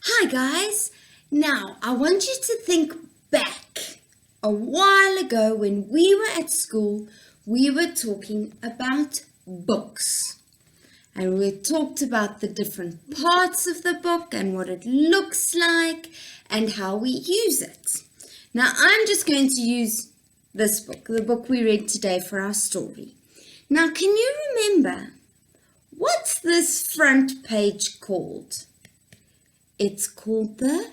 Hi guys! Now I want you to think back. A while ago when we were at school, we were talking about books. And we talked about the different parts of the book and what it looks like and how we use it. Now I'm just going to use this book, the book we read today, for our story. Now can you remember, what's this front page called? It's called the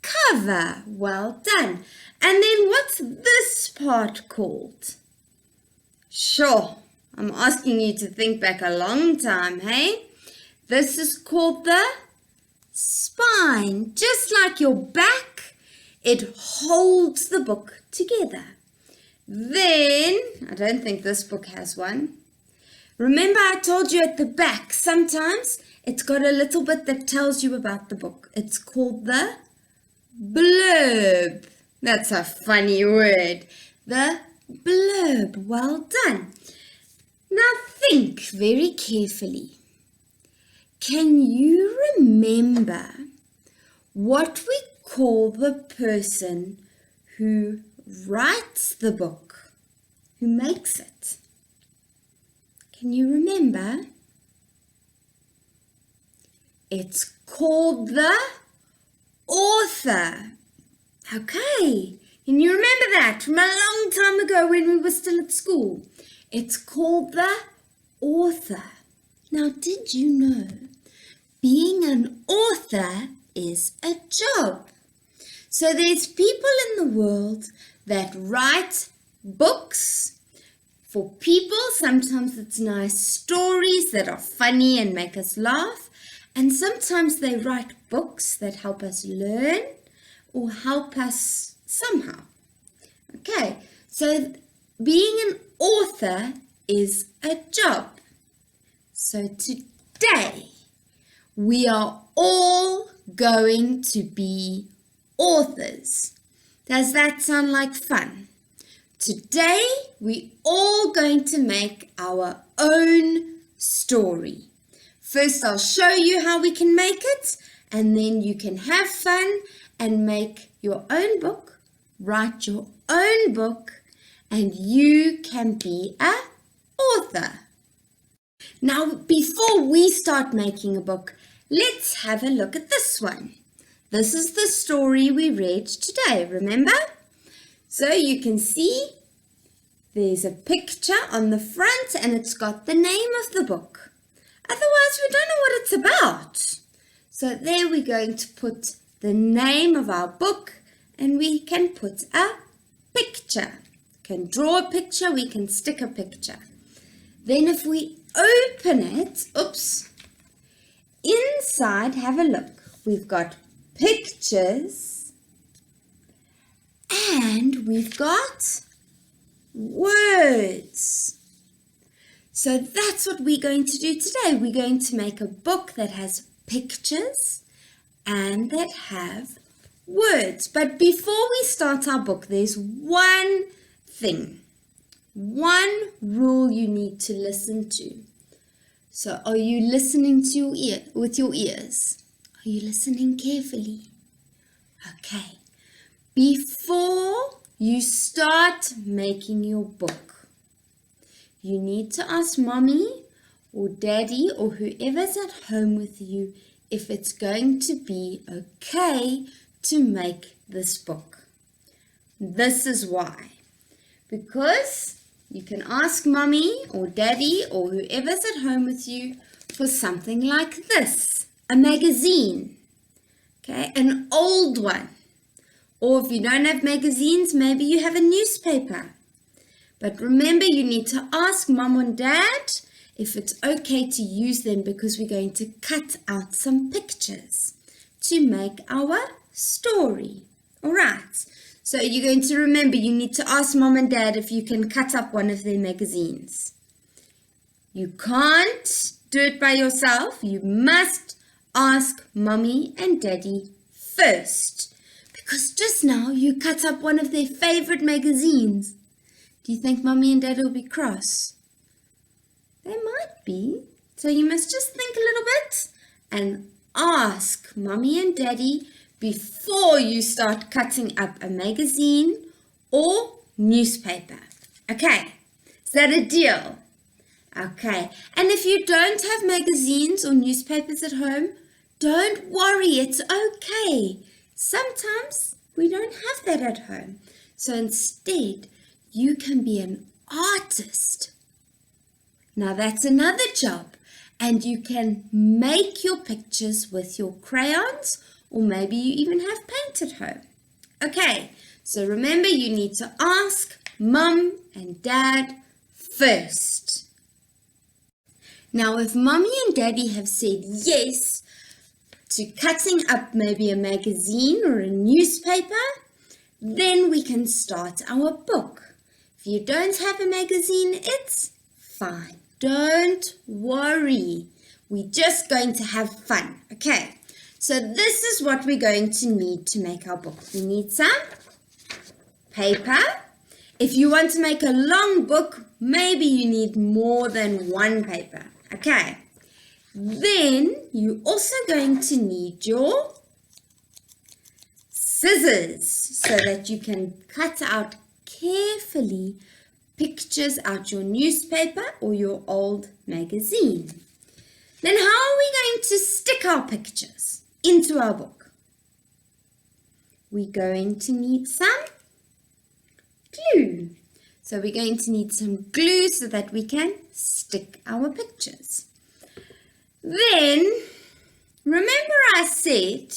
cover. Well done. And then what's this part called? Sure, I'm asking you to think back a long time, hey? This is called the spine. Just like your back, it holds the book together. Then, I don't think this book has one. Remember I told you at the back, sometimes it's got a little bit that tells you about the book. It's called the blurb. That's a funny word. The blurb. Well done. Now think very carefully. Can you remember what we call the person who writes the book, who makes it? Can you remember? It's called the author. Okay, can you remember that from a long time ago when we were still at school? It's called the author. Now, did you know being an author is a job? So there's people in the world that write books for people. Sometimes it's nice stories that are funny and make us laugh. And sometimes they write books that help us learn or help us somehow. Okay, so being an author is a job. So today we are all going to be authors. Does that sound like fun? Today we're all going to make our own story. First, I'll show you how we can make it, and then you can have fun and make your own book, write your own book, and you can be an author. Now, before we start making a book, let's have a look at this one. This is the story we read today, remember? So you can see there's a picture on the front and it's got the name of the book. Otherwise, we don't know what it's about. So there we're going to put the name of our book, and we can put a picture. We can draw a picture, we can stick a picture. Then if we open it, inside, have a look. We've got pictures and we've got words. So that's what we're going to do today. We're going to make a book that has pictures and that have words. But before we start our book, there's one thing, one rule you need to listen to. So are you listening to your ear with your ears? Are you listening carefully? Okay. Before you start making your book, you need to ask mommy or daddy or whoever's at home with you if it's going to be okay to make this book. This is why. Because you can ask mommy or daddy or whoever's at home with you for something like this, a magazine, okay, an old one. Or if you don't have magazines, maybe you have a newspaper. But remember, you need to ask mom and dad if it's okay to use them because we're going to cut out some pictures to make our story. All right. So you're going to remember, you need to ask mom and dad if you can cut up one of their magazines. You can't do it by yourself. You must ask mommy and daddy first. Because just now you cut up one of their favorite magazines. Do you think mommy and dad will be cross? They might be. So you must just think a little bit and ask Mummy and Daddy before you start cutting up a magazine or newspaper. Okay, is that a deal? Okay, and if you don't have magazines or newspapers at home, don't worry, it's okay. Sometimes we don't have that at home. So instead, you can be an artist. Now that's another job. And you can make your pictures with your crayons, or maybe you even have paint at home. Okay, so remember you need to ask Mum and Dad first. Now if Mummy and Daddy have said yes to cutting up maybe a magazine or a newspaper, then we can start our book. If you don't have a magazine, it's fine. Don't worry. We're just going to have fun. Okay, so this is what we're going to need to make our book. We need some paper. If you want to make a long book, maybe you need more than one paper. Okay, then you're also going to need your scissors so that you can cut out carefully pictures out your newspaper or your old magazine. Then how are we going to stick our pictures into our book? We're going to need some glue. So we're going to need some glue so that we can stick our pictures. Then, remember I said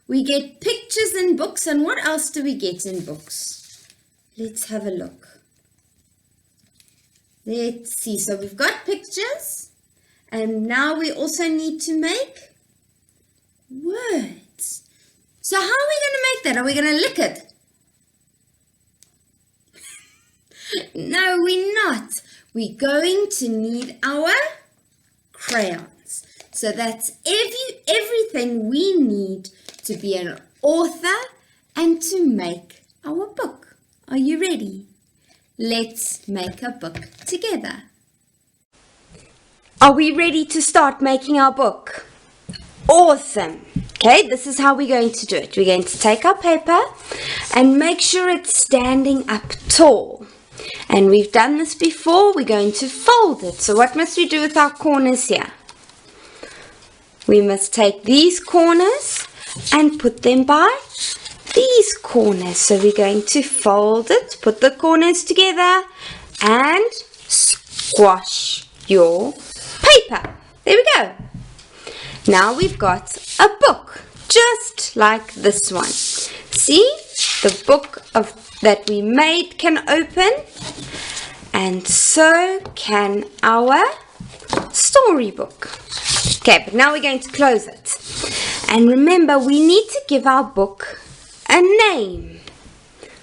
we get pictures in books, and what else do we get in books? Let's have a look. Let's see, so we've got pictures, and now we also need to make words. So how are we going to make that? Are we going to lick it? No, we're not. We're going to need our crayons. So that's everything we need to be an author and to make our book. Are you ready? Let's make a book together. Are we ready to start making our book? Awesome. Okay, this is how we're going to do it. We're going to take our paper and make sure it's standing up tall. And we've done this before. We're going to fold it. So what must we do with our corners here? We must take these corners and put them by these corners. So we're going to fold it, put the corners together and squash your paper. There we go. Now we've got a book just like this one. See, the book that we made can open, and so can our storybook. Okay, but now we're going to close it. And remember, we need to give our book a name.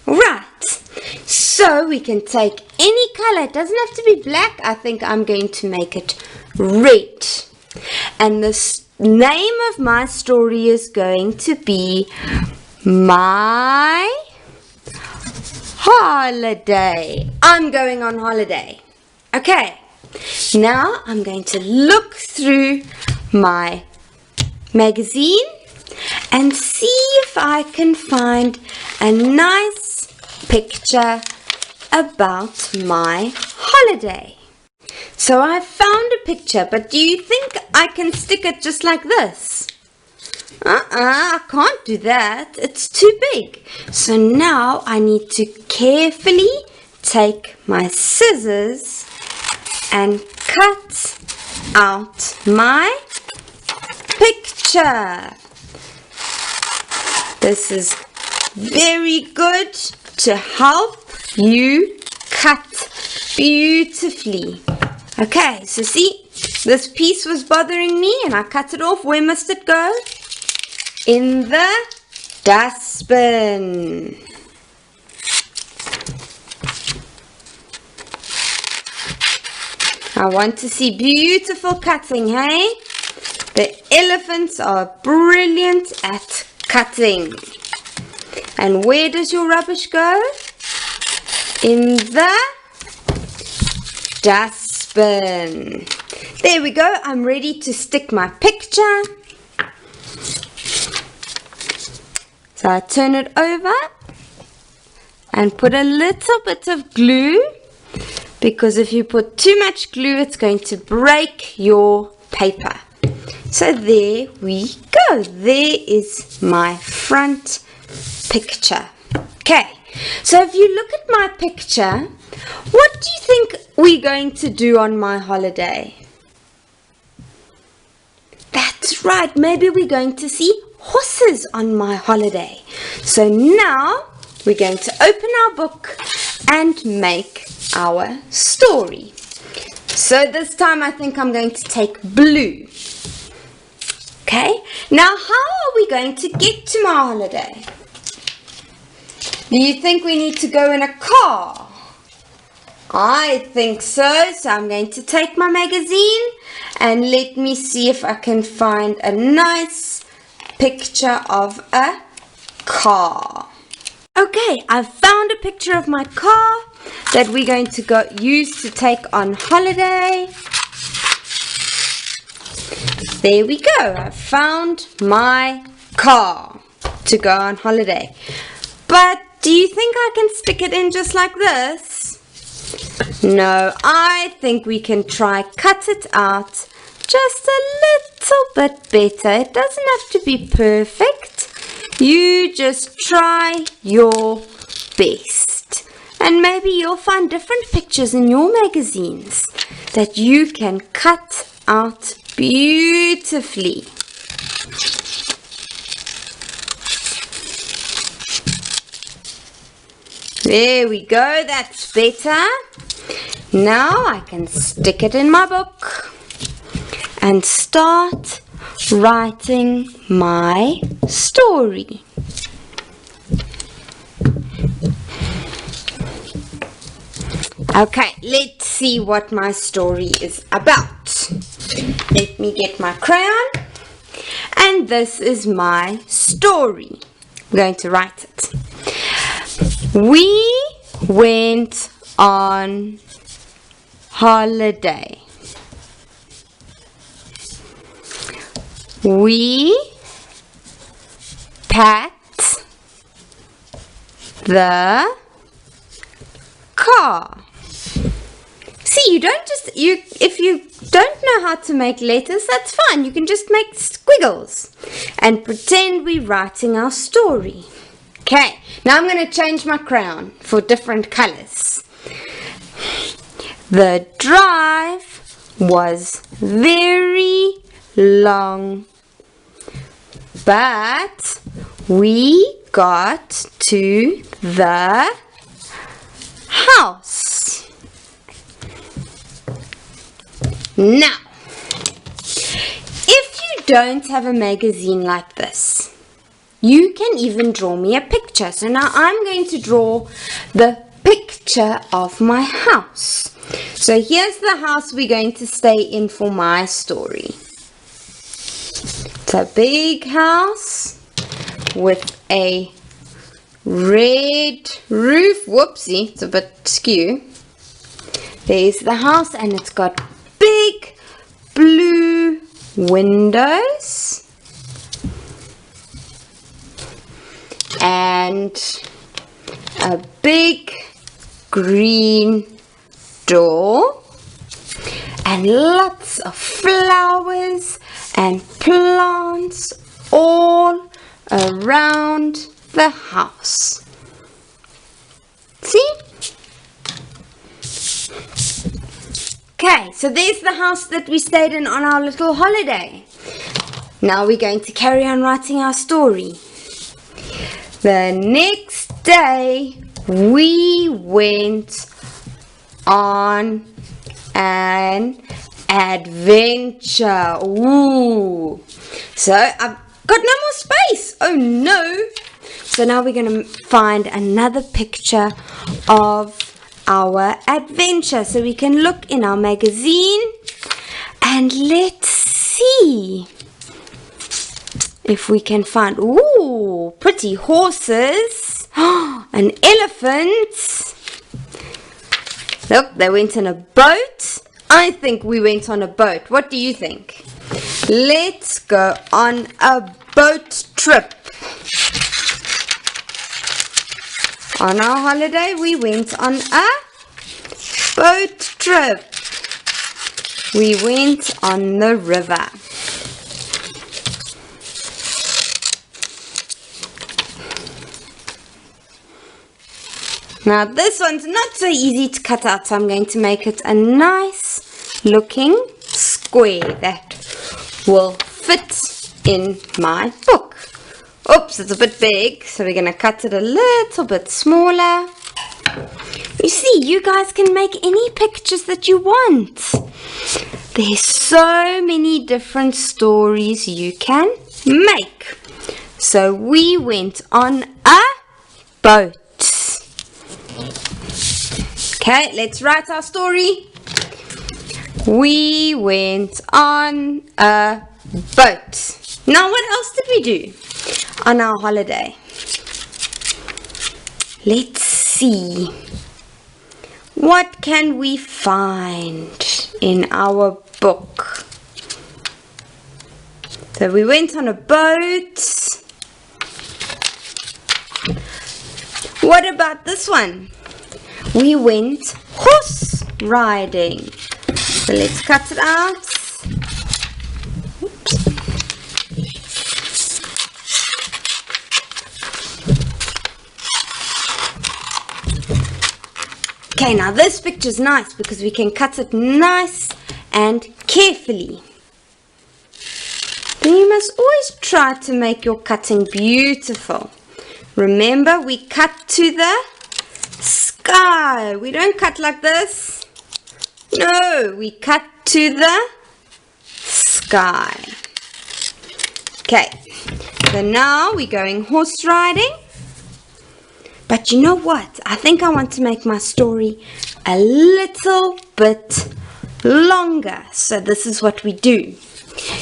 Right, so we can take any color. It doesn't have to be black. I think I'm going to make it red. And the name of my story is going to be My Holiday. I'm going on holiday. Okay, now I'm going to look through my magazine and see if I can find a nice picture about my holiday. So I found a picture, but do you think I can stick it just like this? I can't do that. It's too big. So now I need to carefully take my scissors and cut out my picture. This is very good to help you cut beautifully. Okay, so see, this piece was bothering me and I cut it off. Where must it go? In the dustbin. I want to see beautiful cutting, hey? The elephants are brilliant at cutting. And where does your rubbish go? In the dustbin. There we go. I'm ready to stick my picture. So I turn it over and put a little bit of glue, because if you put too much glue, it's going to break your paper. So there we go. There is my front picture. Okay, so if you look at my picture, what do you think we're going to do on my holiday? That's right, maybe we're going to see horses on my holiday. So now we're going to open our book and make our story. So this time I think I'm going to take blue. Okay, now how are we going to get to my holiday? Do you think we need to go in a car? I think so. So I'm going to take my magazine and let me see if I can find a nice picture of a car. Okay, I've found a picture of my car that we're going to use to take on holiday. There we go. I found my car to go on holiday. But do you think I can stick it in just like this? No, I think we can try cut it out just a little bit better. It doesn't have to be perfect. You just try your best. And maybe you'll find different pictures in your magazines that you can cut out beautifully. There we go, that's better. Now I can stick it in my book and start writing my story. Okay, let's see what my story is about. Let me get my crayon, and this is my story. I'm going to write it. We went on holiday. We packed the car. See, if you don't know how to make letters, that's fine. You can just make squiggles and pretend we're writing our story. Okay, now I'm going to change my crayon for different colors. The drive was very long, but we got to the house. Now, if you don't have a magazine like this, you can even draw me a picture. So now I'm going to draw the picture of my house. So here's the house we're going to stay in for my story. It's a big house with a red roof. Whoopsie, it's a bit skew. There's the house, and it's got big blue windows and a big green door and lots of flowers and plants all around the house. See? Okay, so there's the house that we stayed in on our little holiday. Now we're going to carry on writing our story. The next day we went on an adventure. Ooh. So I've got no more space. Oh no. So now we're going to find another picture of our adventure. So we can look in our magazine and let's see if we can find, ooh, pretty horses. An elephant. Look, they went in a boat. I think we went on a boat. What do you think? Let's go on a boat trip. On our holiday, we went on a boat trip. We went on the river. Now this one's not so easy to cut out, so I'm going to make it a nice looking square that will fit in my book. Oops, it's a bit big, so we're going to cut it a little bit smaller. You see, you guys can make any pictures that you want. There's so many different stories you can make. So we went on a boat. Okay, let's write our story. We went on a boat. Now, what else did we do on our holiday? Let's see. What can we find in our book? So we went on a boat. What about this one? We went horse riding. So let's cut it out. Oops. Okay, now this picture is nice because we can cut it nice and carefully. Then you must always try to make your cutting beautiful. Remember, we cut to the sky. We don't cut like this. No, we cut to the sky. Okay, so now we're going horse riding. But you know what? I think I want to make my story a little bit longer. So this is what we do.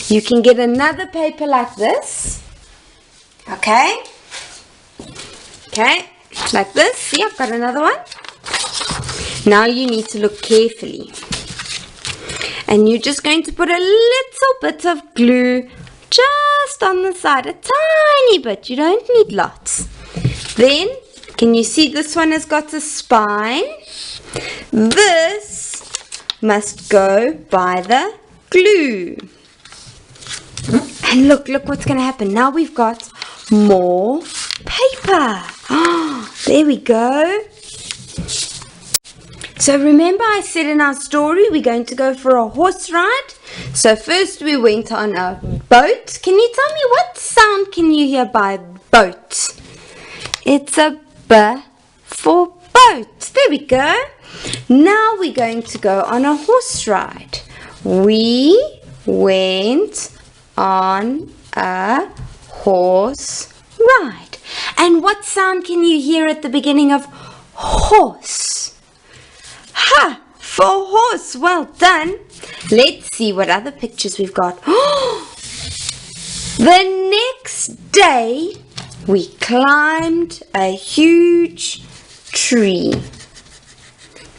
You can get another paper like this. Okay? Okay, like this. See, I've got another one. Now you need to look carefully. And you're just going to put a little bit of glue just on the side. A tiny bit. You don't need lots. Then, can you see this one has got a spine? This must go by the glue. And look what's going to happen. Now we've got more paper. Oh, there we go. So remember I said in our story we're going to go for a horse ride. So first we went on a boat. Can you tell me what sound can you hear by boat? It's a B for boat. There we go. Now we're going to go on a horse ride. We went on a horse ride. And what sound can you hear at the beginning of horse? Ha! For horse. Well done. Let's see what other pictures we've got. The next day, we climbed a huge tree.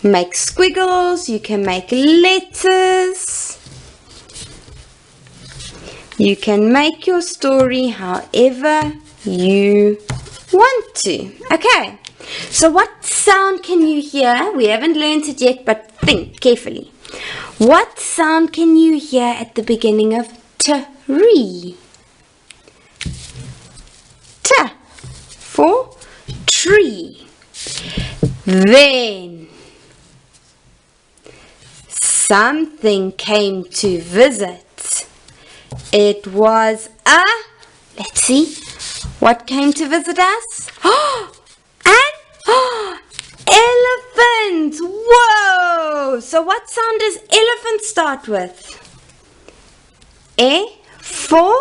Make squiggles. You can make letters. You can make your story however you want to. Okay, so what sound can you hear? We haven't learned it yet, but think carefully. What sound can you hear at the beginning of tree? T for tree. Then something came to visit. It was a, let's see, what came to visit us? An elephant! Whoa! So what sound does elephant start with? E for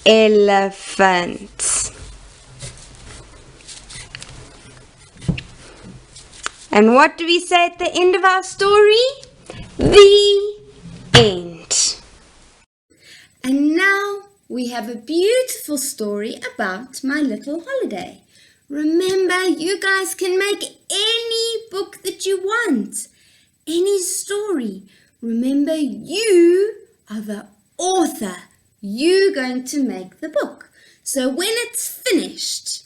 elephant. And what do we say at the end of our story? The end. And now we have a beautiful story about my little holiday. Remember, you guys can make any book that you want, any story. Remember, you are the author. You're going to make the book. So when it's finished,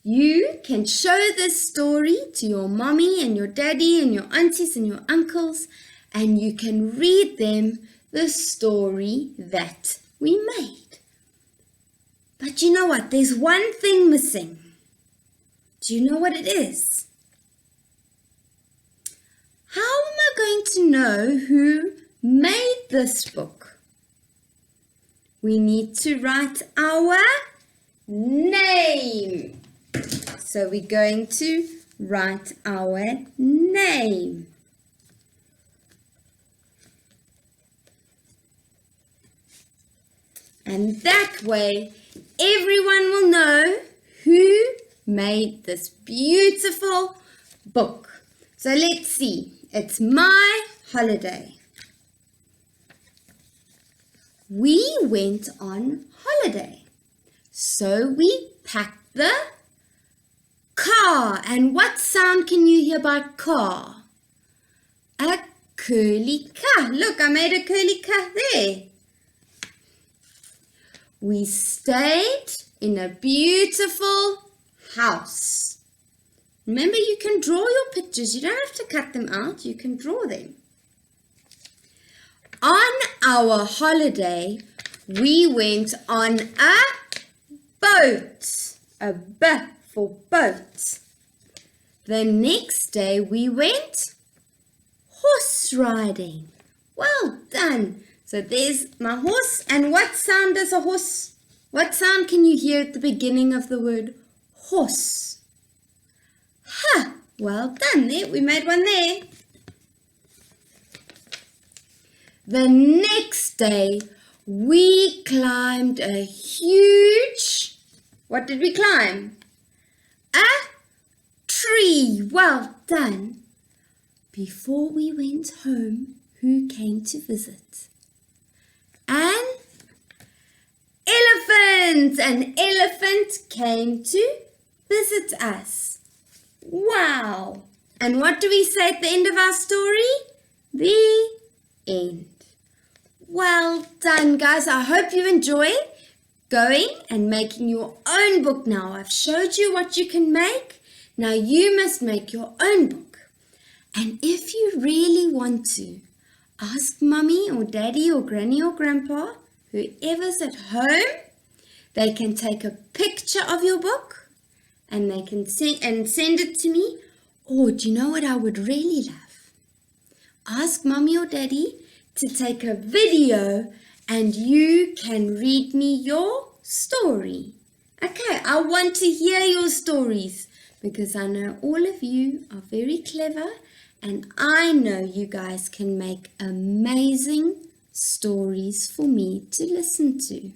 You can show this story to your mommy and your daddy and your aunties and your uncles, and you can read them the story that we made. But you know what? There's one thing missing. Do you know what it is? How am I going to know who made this book? We need to write our name. So we're going to write our name. And that way, everyone will know who made this beautiful book. So let's see. It's my holiday. We went on holiday. So we packed the car. And what sound can you hear by car? A curly K. Look, I made a curly K there. We stayed in a beautiful house. Remember, you can draw your pictures. You don't have to cut them out. You can draw them. On our holiday, we went on a boat. A B for boat. The next day, we went horse riding. Well done. So there's my horse. And what sound does a horse? What sound can you hear at the beginning of the word horse? Ha! Well done there. We made one there. The next day, we climbed a huge... What did we climb? A tree. Well done. Before we went home, who came to visit? An elephant. An elephant came to visit us. Wow. And what do we say at the end of our story? The end. Well done, guys. I hope you enjoy going and making your own book now. I've showed you what you can make. Now you must make your own book. And if you really want to, ask Mummy or Daddy or Granny or Grandpa, whoever's at home, they can take a picture of your book and they can send it to me. Or do you know what I would really love? Ask Mummy or Daddy to take a video and you can read me your story. Okay, I want to hear your stories because I know all of you are very clever and I know you guys can make amazing stories for me to listen to.